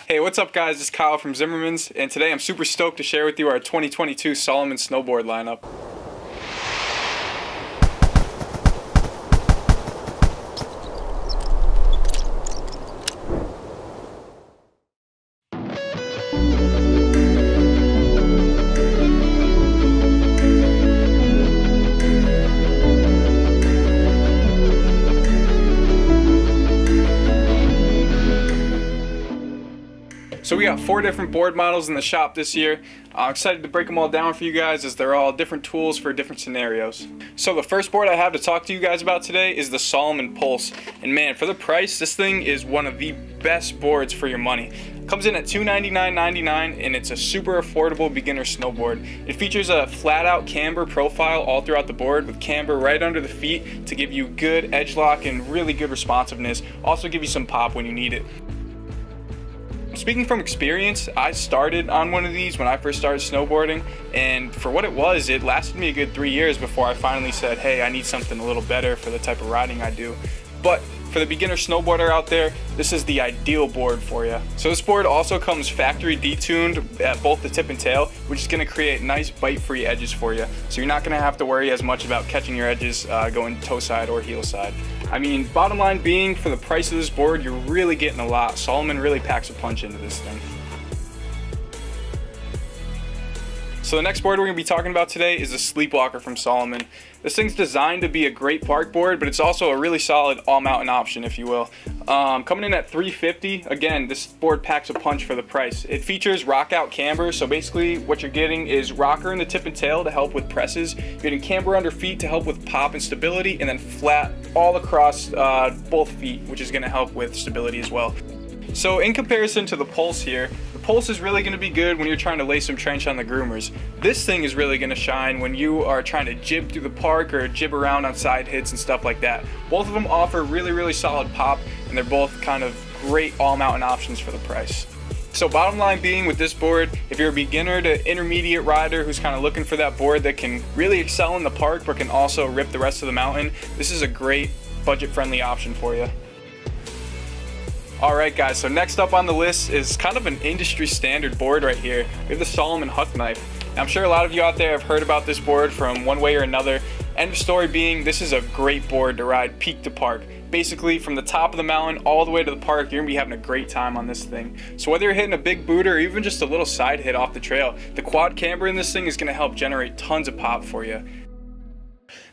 Hey, what's up guys? It's Kyle from Zimmerman's, and today I'm super stoked to share with you our 2022 Salomon Snowboard lineup. So we got 4 different board models in the shop this year. I'm excited to break them all down for you guys as they're all different tools for different scenarios. So the first board I have to talk to you guys about today is the Salomon Pulse. And man, for the price, this thing is one of the best boards for your money. It comes in at $299.99 and it's a super affordable beginner snowboard. It features a flat out camber profile all throughout the board with camber right under the feet to give you good edge lock and really good responsiveness. Also give you some pop when you need it. Speaking from experience, I started on one of these when I first started snowboarding, and for what it was, it lasted me a good 3 years before I finally said, hey, I need something a little better for the type of riding I do. But for the beginner snowboarder out there, this is the ideal board for you. So this board also comes factory detuned at both the tip and tail, which is going to create nice bite-free edges for you. So you're not going to have to worry as much about catching your edges going toe side or heel side. I mean, bottom line being, for the price of this board, you're really getting a lot. Salomon really packs a punch into this thing. So the next board we're going to be talking about today is the Sleepwalker from Salomon. This thing's designed to be a great park board, but it's also a really solid all-mountain option, if you will. Coming in at $350, again, this board packs a punch for the price. It features rock-out camber, so basically what you're getting is rocker in the tip and tail to help with presses. You're getting camber under feet to help with pop and stability, and then flat all across both feet, which is going to help with stability as well. So in comparison to the Pulse here, the Pulse is really going to be good when you're trying to lay some trench on the groomers. This thing is really going to shine when you are trying to jib through the park or jib around on side hits and stuff like that. Both of them offer really solid pop, and they're both kind of great all-mountain options for the price. So bottom line being with this board, if you're a beginner to intermediate rider who's kind of looking for that board that can really excel in the park but can also rip the rest of the mountain, this is a great budget-friendly option for you. Alright guys, so next up on the list is kind of an industry standard board right here. We have the Salomon Huck Knife. Now, I'm sure a lot of you out there have heard about this board from one way or another. End of story being, this is a great board to ride peak to park. Basically, from the top of the mountain all the way to the park, you're going to be having a great time on this thing. So whether you're hitting a big booter or even just a little side hit off the trail, the quad camber in this thing is going to help generate tons of pop for you.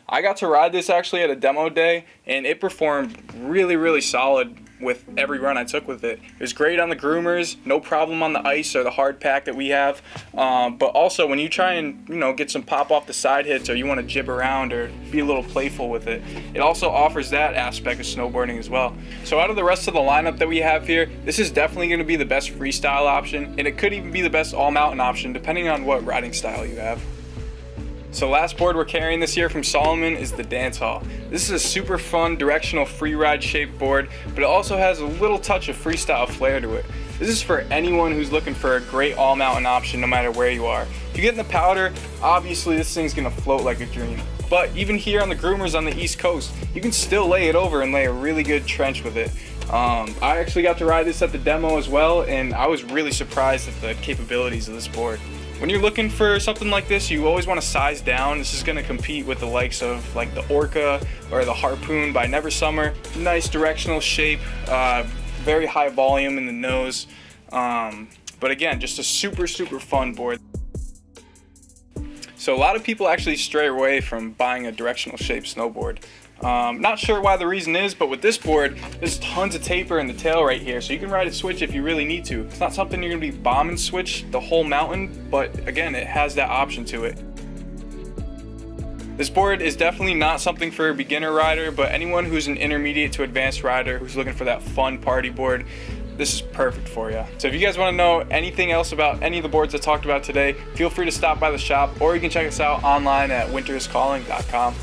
I got to ride this actually at a demo day, and it performed really solid with every run I took with it. It was great on the groomers, no problem on the ice or the hard pack that we have, but also when you try and get some pop off the side hits, or you want to jib around or be a little playful with it, it also offers that aspect of snowboarding as well. So out of the rest of the lineup that we have here, this is definitely going to be the best freestyle option, and it could even be the best all-mountain option depending on what riding style you have. So last board we're carrying this year from Salomon is the DanceHaul. This is a super fun directional free ride shaped board, but it also has a little touch of freestyle flair to it. This is for anyone who's looking for a great all mountain option no matter where you are. If you get in the powder, obviously this thing's gonna float like a dream. But even here on the groomers on the East Coast, you can still lay it over and lay a really good trench with it. I actually got to ride this at the demo as well, and I was really surprised at the capabilities of this board. When you're looking for something like this, you always want to size down. This is going to compete with the likes of like the Orca or the Harpoon by Never Summer. Nice directional shape, very high volume in the nose, but again, just a super fun board. So a lot of people actually stray away from buying a directional shaped snowboard. Not sure why the reason is, but with this board, there's tons of taper in the tail right here, so you can ride it switch if you really need to. It's not something you're going to be bombing switch the whole mountain, but again, it has that option to it. This board is definitely not something for a beginner rider, but anyone who's an intermediate to advanced rider who's looking for that fun party board, this is perfect for you. So if you guys want to know anything else about any of the boards I talked about today, feel free to stop by the shop, or you can check us out online at winteriscalling.com.